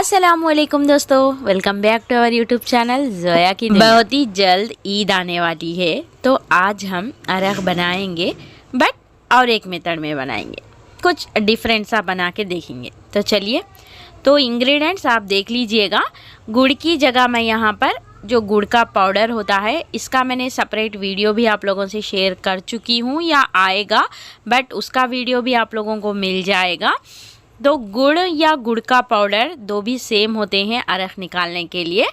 अस्सलामुअलैकुम दोस्तों, welcome back to our YouTube channel Zoya की। बहुत ही जल्द ईद आने वाली है, तो आज हम अरग बनाएंगे, बट और एक मेथड में बनाएंगे, कुछ डिफरेंट सा बना के देखेंगे। तो चलिए, तो इंग्रेडिएंट्स आप देख लीजिएगा। गुड़ की जगह मैं यहाँ पर जो गुड़ का पाउडर होता है, इसका मैंने सेपरेट वीडियो भी आप लोगों से शेयर कर चुकी हूँ या आएगा, बट उसका वीडियो भी आप लोगों को मिल जाएगा। तो गुड़ या गुड़ का पाउडर दो भी सेम होते हैं अरग निकालने के लिए।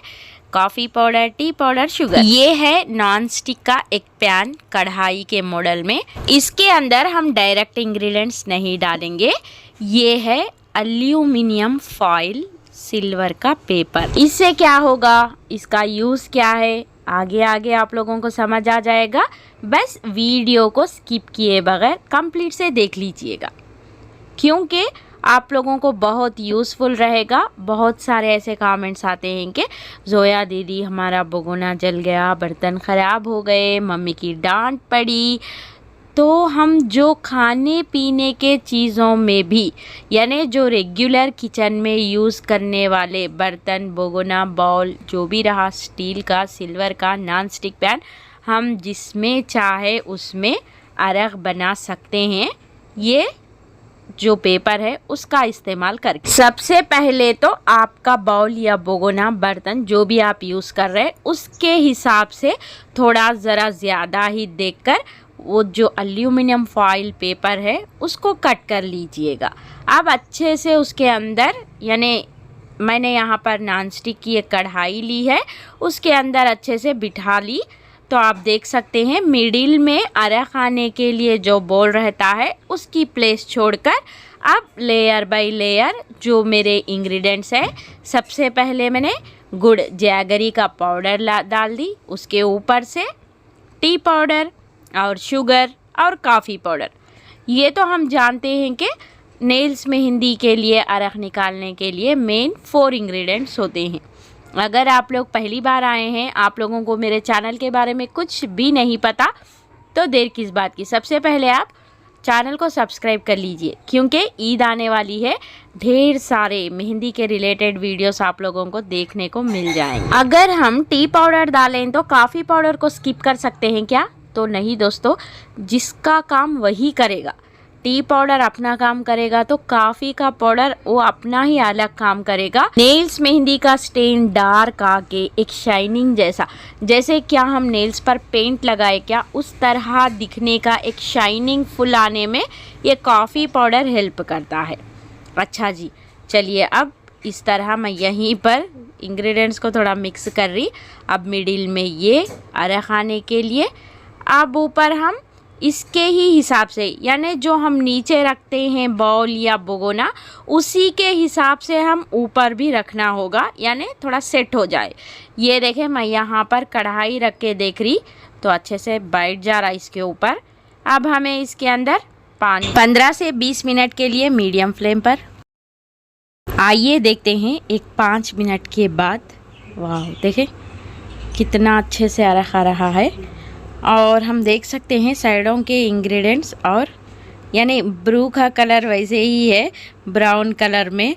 Coffee powder, T powder, sugar. ये है नॉन स्टिक का एक पैन कढ़ाई के मॉडल में। इसके अंदर हम डायरेक्ट इंग्रेडिएंट्स नहीं डालेंगे। ये है एल्यूमिनियम फॉइल सिल्वर का पेपर। इससे क्या होगा, इसका यूज़ क्या है, आगे आगे आप लोगों को समझ आ जाएगा। बस वीडियो को स्किप किए बगैर कंप्लीट से देख लीजिएगा, क्योंकि आप लोगों को बहुत यूज़फुल रहेगा। बहुत सारे ऐसे कमेंट्स आते हैं कि जोया दीदी हमारा भगोना जल गया, बर्तन ख़राब हो गए, मम्मी की डांट पड़ी। तो हम जो खाने पीने के चीज़ों में भी, यानी जो रेगुलर किचन में यूज़ करने वाले बर्तन, भगोना, बाउल, जो भी रहा, स्टील का, सिल्वर का, नॉन स्टिक पैन, हम जिसमें चाहे उसमें अरग बना सकते हैं। ये जो पेपर है उसका इस्तेमाल करके। सबसे पहले तो आपका बाउल या भगोना, बर्तन जो भी आप यूज़ कर रहे हैं, उसके हिसाब से थोड़ा ज़रा ज़्यादा ही देखकर वो जो एल्यूमिनियम फॉइल पेपर है उसको कट कर लीजिएगा। अब अच्छे से उसके अंदर, यानी मैंने यहाँ पर नॉन स्टिक की एक कढ़ाई ली है, उसके अंदर अच्छे से बिठा ली। तो आप देख सकते हैं मिडिल में अरग खाने के लिए जो बोल रहता है उसकी प्लेस छोड़कर अब लेयर बाय लेयर जो मेरे इंग्रेडिएंट्स हैं, सबसे पहले मैंने गुड़ जैगरी का पाउडर डाल दी, उसके ऊपर से टी पाउडर और शुगर और कॉफ़ी पाउडर। ये तो हम जानते हैं कि नेल्स मेहंदी के लिए अरग निकालने के लिए मेन 4 इंग्रेडिएंट्स होते हैं। अगर आप लोग पहली बार आए हैं, आप लोगों को मेरे चैनल के बारे में कुछ भी नहीं पता, तो देर किस बात की, सबसे पहले आप चैनल को सब्सक्राइब कर लीजिए, क्योंकि ईद आने वाली है। ढेर सारे मेहंदी के रिलेटेड वीडियोस आप लोगों को देखने को मिल जाएंगे। अगर हम टी पाउडर डालें तो कॉफ़ी पाउडर को स्किप कर सकते हैं क्या? तो नहीं दोस्तों, जिसका काम वही करेगा। टी पाउडर अपना काम करेगा तो कॉफ़ी का पाउडर वो अपना ही अलग काम करेगा। नेल्स मेहंदी का स्टेन डार्क आके एक शाइनिंग जैसा, जैसे क्या हम नेल्स पर पेंट लगाए क्या, उस तरह दिखने का एक शाइनिंग फुल आने में ये कॉफ़ी पाउडर हेल्प करता है। अच्छा जी, चलिए अब इस तरह मैं यहीं पर इंग्रेडिएंट्स को थोड़ा मिक्स कर रही। अब मिडिल में ये अरग खाने के लिए, अब ऊपर हम इसके ही हिसाब से, यानी जो हम नीचे रखते हैं बाउल या भगोना, उसी के हिसाब से हम ऊपर भी रखना होगा, यानी थोड़ा सेट हो जाए। ये देखें, मैं यहाँ पर कढ़ाई रख के देख रही तो अच्छे से बैठ जा रहा इसके ऊपर। अब हमें इसके अंदर पानी 15 से 20 मिनट के लिए मीडियम फ्लेम पर। आइए देखते हैं एक 5 मिनट के बाद। वाह, देखें कितना अच्छे से अरग आ रहा है। और हम देख सकते हैं साइडों के इंग्रेडिएंट्स, और यानी ब्रू का कलर वैसे ही है, ब्राउन कलर में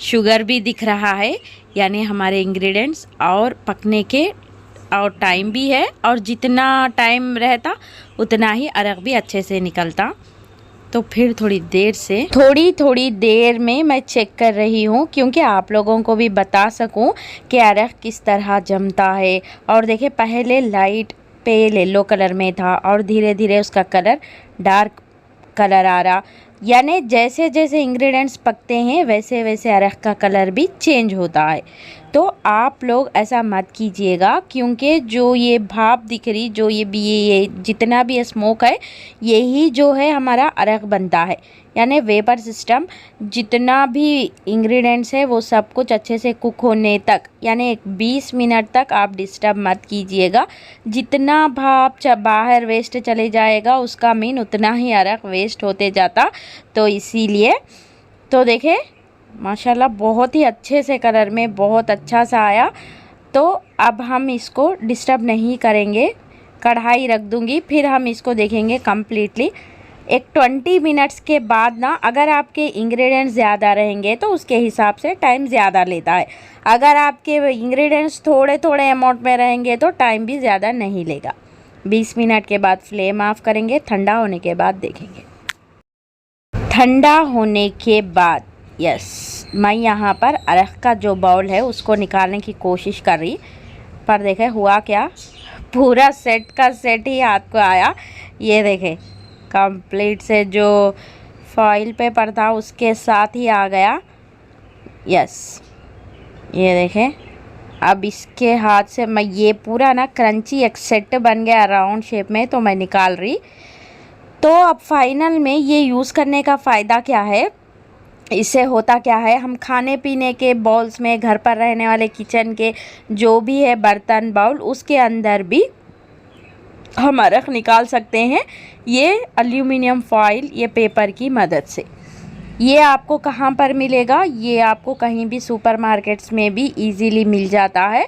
शुगर भी दिख रहा है, यानी हमारे इंग्रेडिएंट्स और पकने के और टाइम भी है, और जितना टाइम रहता उतना ही अरग भी अच्छे से निकलता। तो फिर थोड़ी देर में मैं चेक कर रही हूँ, क्योंकि आप लोगों को भी बता सकूँ कि अरग किस तरह जमता है। और देखिए, पहले लाइट पेल येलो कलर में था और धीरे धीरे उसका कलर डार्क कलर आ रहा, यानी जैसे जैसे इंग्रेडिएंट्स पकते हैं वैसे वैसे अरग का कलर भी चेंज होता है। तो आप लोग ऐसा मत कीजिएगा, क्योंकि जो ये भाप दिख रही, जो ये जितना भी स्मोक है, यही जो है हमारा अरग बनता है। यानी वेपर सिस्टम, जितना भी इंग्रेडिएंट्स है वो सब कुछ अच्छे से कुक होने तक, यानी 20 मिनट तक आप डिस्टर्ब मत कीजिएगा। जितना भाप बाहर वेस्ट चले जाएगा, उसका मीन उतना ही अरग वेस्ट होते जाता। तो इसीलिए तो देखें माशाल्लाह बहुत ही अच्छे से कलर में बहुत अच्छा सा आया। तो अब हम इसको डिस्टर्ब नहीं करेंगे, कढ़ाई रख दूंगी, फिर हम इसको देखेंगे कम्प्लीटली एक 20 मिनट्स के बाद ना, अगर आपके इंग्रेडिएंट्स ज़्यादा रहेंगे तो उसके हिसाब से टाइम ज़्यादा लेता है। अगर आपके इंग्रेडिएंट्स थोड़े थोड़े अमाउंट में रहेंगे तो टाइम भी ज़्यादा नहीं लेगा। 20 मिनट के बाद फ्लेम ऑफ करेंगे, ठंडा होने के बाद देखेंगे। ठंडा होने के बाद मैं यहाँ पर अरहर का जो बाउल है उसको निकालने की कोशिश कर रही, पर देखे हुआ क्या, पूरा सेट का सेट ही हाथ को आया। ये देखे कंप्लीट से जो फॉइल पेपर था उसके साथ ही आ गया। ये देखें, अब इसके हाथ से मैं ये पूरा ना क्रंची एक सेट बन गया राउंड शेप में, तो मैं निकाल रही। तो अब फाइनल में ये यूज़ करने का फ़ायदा क्या है, इससे होता क्या है, हम खाने पीने के बाउल्स में, घर पर रहने वाले किचन के जो भी है बर्तन बाउल, उसके अंदर भी हम अरहर निकाल सकते हैं ये एल्यूमिनियम फॉइल, ये पेपर की मदद से। ये आपको कहाँ पर मिलेगा, ये आपको कहीं भी सुपरमार्केट्स में भी इजीली मिल जाता है।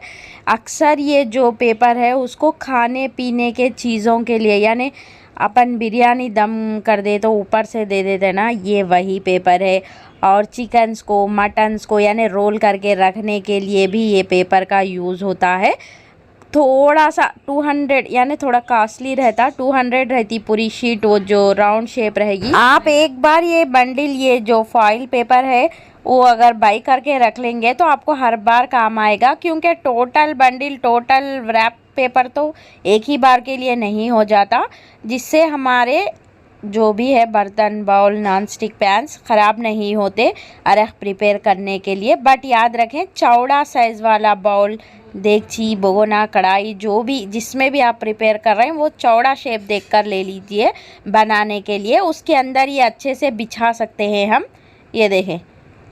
अक्सर ये जो पेपर है उसको खाने पीने के चीज़ों के लिए, यानी अपन बिरयानी दम कर दे तो ऊपर से दे देते ना, ये वही पेपर है। और चिकन्स को, मटन्स को यानी रोल करके रखने के लिए भी ये पेपर का यूज़ होता है। थोड़ा सा 200 यानी थोड़ा कॉस्टली रहता, 200 रहती पूरी शीट, वो जो राउंड शेप रहेगी। आप एक बार ये बंडल, ये जो फॉइल पेपर है वो अगर बाई करके रख लेंगे तो आपको हर बार काम आएगा, क्योंकि total bundle, total wrap paper तो एक ही बार के लिए नहीं हो जाता, जिससे हमारे जो भी है बर्तन बाउल, नॉन स्टिक पैन्स ख़राब नहीं होते अरहर प्रिपेयर करने के लिए। बट याद रखें, चौड़ा साइज़ वाला बाउल, देगची, भगोना, कढ़ाई, जो भी जिसमें भी आप प्रिपेयर कर रहे हैं वो चौड़ा शेप देखकर ले लीजिए बनाने के लिए। उसके अंदर ये अच्छे से बिछा सकते हैं हम। ये देखें,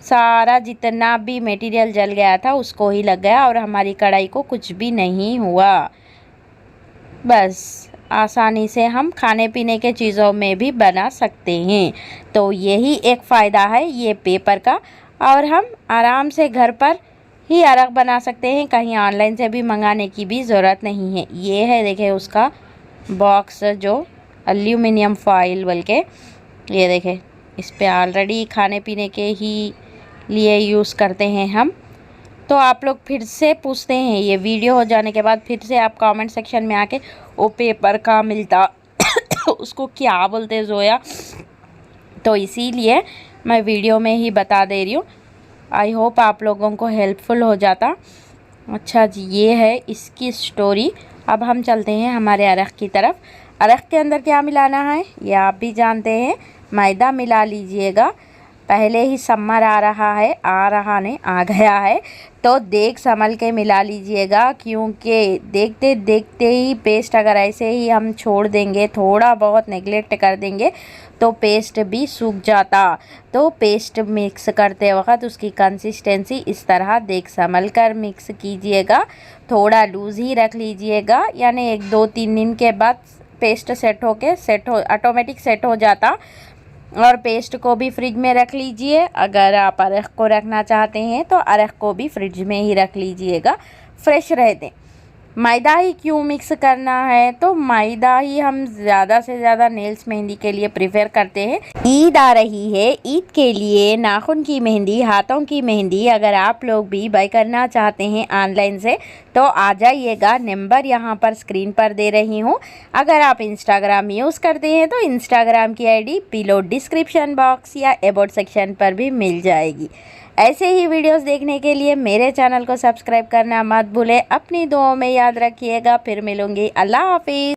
सारा जितना भी मटेरियल जल गया था उसको ही लग गया और हमारी कढ़ाई को कुछ भी नहीं हुआ। बस आसानी से हम खाने पीने के चीज़ों में भी बना सकते हैं। तो यही एक फ़ायदा है ये पेपर का, और हम आराम से घर पर ही अरहर बना सकते हैं, कहीं ऑनलाइन से भी मंगाने की भी ज़रूरत नहीं है। ये है देखें उसका बॉक्स, जो एल्यूमिनियम फॉइल बल्कि, ये देखें इस पे ऑलरेडी खाने पीने के ही लिए यूज़ करते हैं हम। तो आप लोग फिर से पूछते हैं, ये वीडियो हो जाने के बाद फिर से आप कमेंट सेक्शन में आके वो पेपर का मिलता उसको क्या बोलते हैं जोया, तो इसीलिए मैं वीडियो में ही बता दे रही हूँ। आई होप आप लोगों को हेल्पफुल हो जाता। अच्छा जी, ये है इसकी स्टोरी। अब हम चलते हैं हमारे अरहर की तरफ। अरहर के अंदर क्या मिलाना है ये आप भी जानते हैं, मैदा मिला लीजिएगा। पहले ही समर आ रहा है, आ गया है, तो देख संभल के मिला लीजिएगा, क्योंकि देखते देखते ही पेस्ट अगर ऐसे ही हम छोड़ देंगे, थोड़ा बहुत नेगलेक्ट कर देंगे तो पेस्ट भी सूख जाता। तो पेस्ट मिक्स करते वक्त उसकी कंसिस्टेंसी इस तरह देख संभल कर मिक्स कीजिएगा। थोड़ा लूज़ ही रख लीजिएगा, यानी 1-2-3 दिन के बाद पेस्ट ऑटोमेटिक सेट हो जाता। और पेस्ट को भी फ्रिज में रख लीजिए। अगर आप अरहर को रखना चाहते हैं तो अरहर को भी फ्रिज में ही रख लीजिएगा, फ्रेश रहते। मैदा ही क्यों मिक्स करना है, तो मैदा ही हम ज़्यादा से ज़्यादा नेल्स मेहंदी के लिए प्रेफर करते हैं। ईद आ रही है, ईद के लिए नाखून की मेहंदी, हाथों की मेहंदी अगर आप लोग भी बाय करना चाहते हैं ऑनलाइन से तो आ जाइएगा। नंबर यहाँ पर स्क्रीन पर दे रही हूँ। अगर आप इंस्टाग्राम यूज़ करते हैं तो इंस्टाग्राम की आईडी बिलो डिस्क्रिप्शन बॉक्स या अबाउट सेक्शन पर भी मिल जाएगी। ऐसे ही वीडियोस देखने के लिए मेरे चैनल को सब्सक्राइब करना मत भूलें। अपनी दुआओं में याद रखिएगा। फिर मिलूंगी। अल्लाह हाफिज़।